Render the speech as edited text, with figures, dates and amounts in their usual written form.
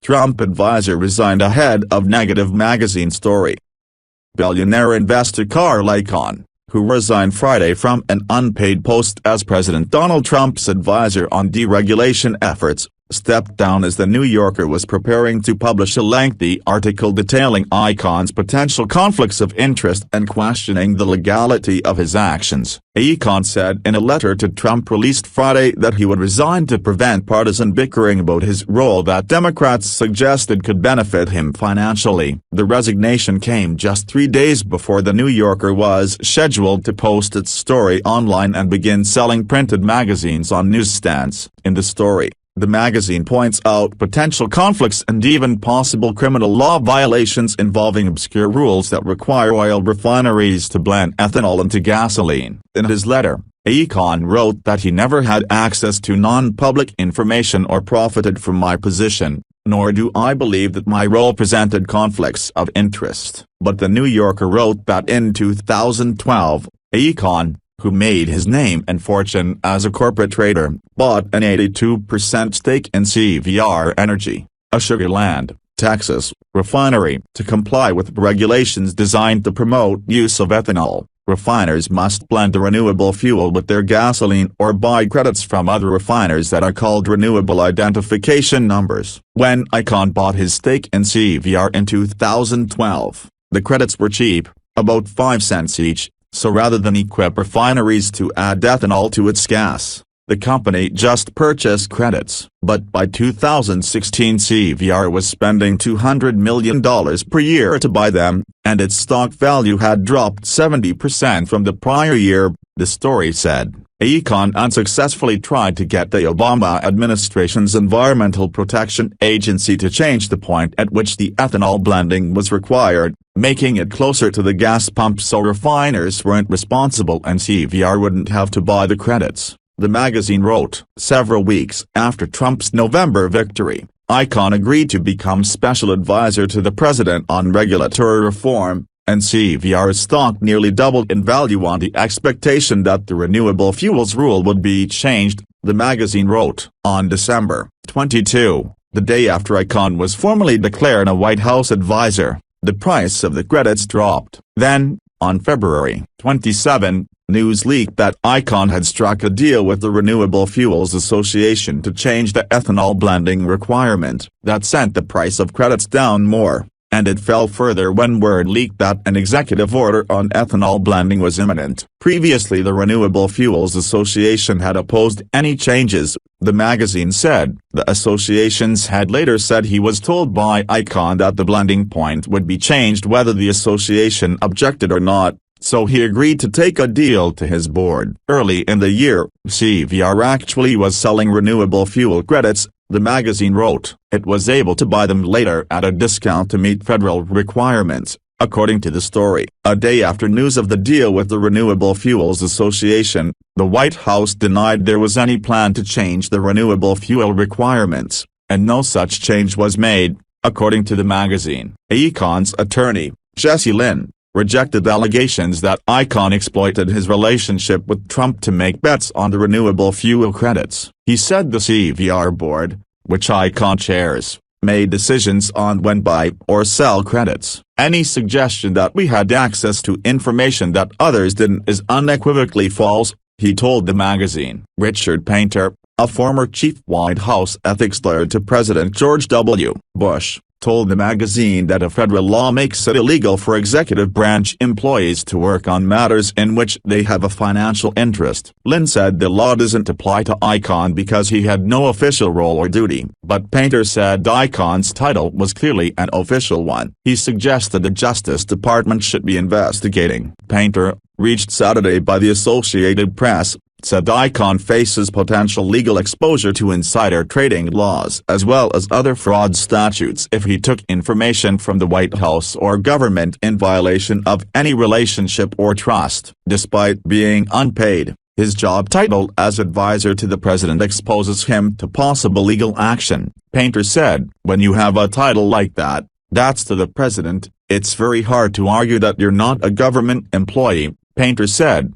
Trump advisor resigned ahead of negative magazine story. Billionaire investor Carl Icahn, who resigned Friday from an unpaid post as President Donald Trump's advisor on deregulation efforts, stepped down as The New Yorker was preparing to publish a lengthy article detailing Icahn's potential conflicts of interest and questioning the legality of his actions. Icahn said in a letter to Trump released Friday that he would resign to prevent partisan bickering about his role that Democrats suggested could benefit him financially. The resignation came just 3 days before The New Yorker was scheduled to post its story online and begin selling printed magazines on newsstands. In the story, the magazine points out potential conflicts and even possible criminal law violations involving obscure rules that require oil refineries to blend ethanol into gasoline. In his letter, Icahn wrote that he never had access to non-public information or profited from my position, nor do I believe that my role presented conflicts of interest. But The New Yorker wrote that in 2012, Icahn, who made his name and fortune as a corporate trader, bought an 82% stake in CVR Energy, a Sugar Land, Texas, refinery. To comply with regulations designed to promote use of ethanol, refiners must blend the renewable fuel with their gasoline or buy credits from other refiners that are called renewable identification numbers. When Icahn bought his stake in CVR in 2012, the credits were cheap, about 5 cents each. So rather than equip refineries to add ethanol to its gas, the company just purchased credits. But by 2016 CVR was spending $200 million per year to buy them, and its stock value had dropped 70% from the prior year, the story said. Icahn unsuccessfully tried to get the Obama administration's Environmental Protection Agency to change the point at which the ethanol blending was required, making it closer to the gas pump so refiners weren't responsible and CVR wouldn't have to buy the credits, the magazine wrote. Several weeks after Trump's November victory, Icahn agreed to become special advisor to the president on regulatory reform, and CVR's stock nearly doubled in value on the expectation that the renewable fuels rule would be changed, the magazine wrote. On December 22, the day after Icahn was formally declared a White House advisor, the price of the credits dropped. Then, on February 27, news leaked that Icahn had struck a deal with the Renewable Fuels Association to change the ethanol blending requirement. That sent the price of credits down more, and it fell further when word leaked that an executive order on ethanol blending was imminent. Previously the Renewable Fuels Association had opposed any changes, the magazine said. The associations had later said he was told by Icahn that the blending point would be changed whether the association objected or not, so he agreed to take a deal to his board. Early in the year, CVR actually was selling renewable fuel credits, the magazine wrote. It was able to buy them later at a discount to meet federal requirements, according to the story. A day after news of the deal with the Renewable Fuels Association, the White House denied there was any plan to change the renewable fuel requirements, and no such change was made, according to the magazine. Icahn's attorney, Jesse Lynn, rejected allegations that Icahn exploited his relationship with Trump to make bets on the renewable fuel credits. He said the CVR board, which Icahn chairs, made decisions on when buy or sell credits. Any suggestion that we had access to information that others didn't is unequivocally false, he told the magazine. Richard Painter, a former chief White House ethics lawyer to President George W. Bush, told the magazine that a federal law makes it illegal for executive branch employees to work on matters in which they have a financial interest. Lynn said the law doesn't apply to Icahn because he had no official role or duty, but Painter said Icahn's title was clearly an official one. He suggested the Justice Department should be investigating. Painter, reached Saturday by the Associated Press, said Icahn faces potential legal exposure to insider trading laws as well as other fraud statutes if he took information from the White House or government in violation of any relationship or trust. Despite being unpaid, his job title as advisor to the president exposes him to possible legal action, Painter said. When you have a title like that, that's to the president, it's very hard to argue that you're not a government employee, Painter said.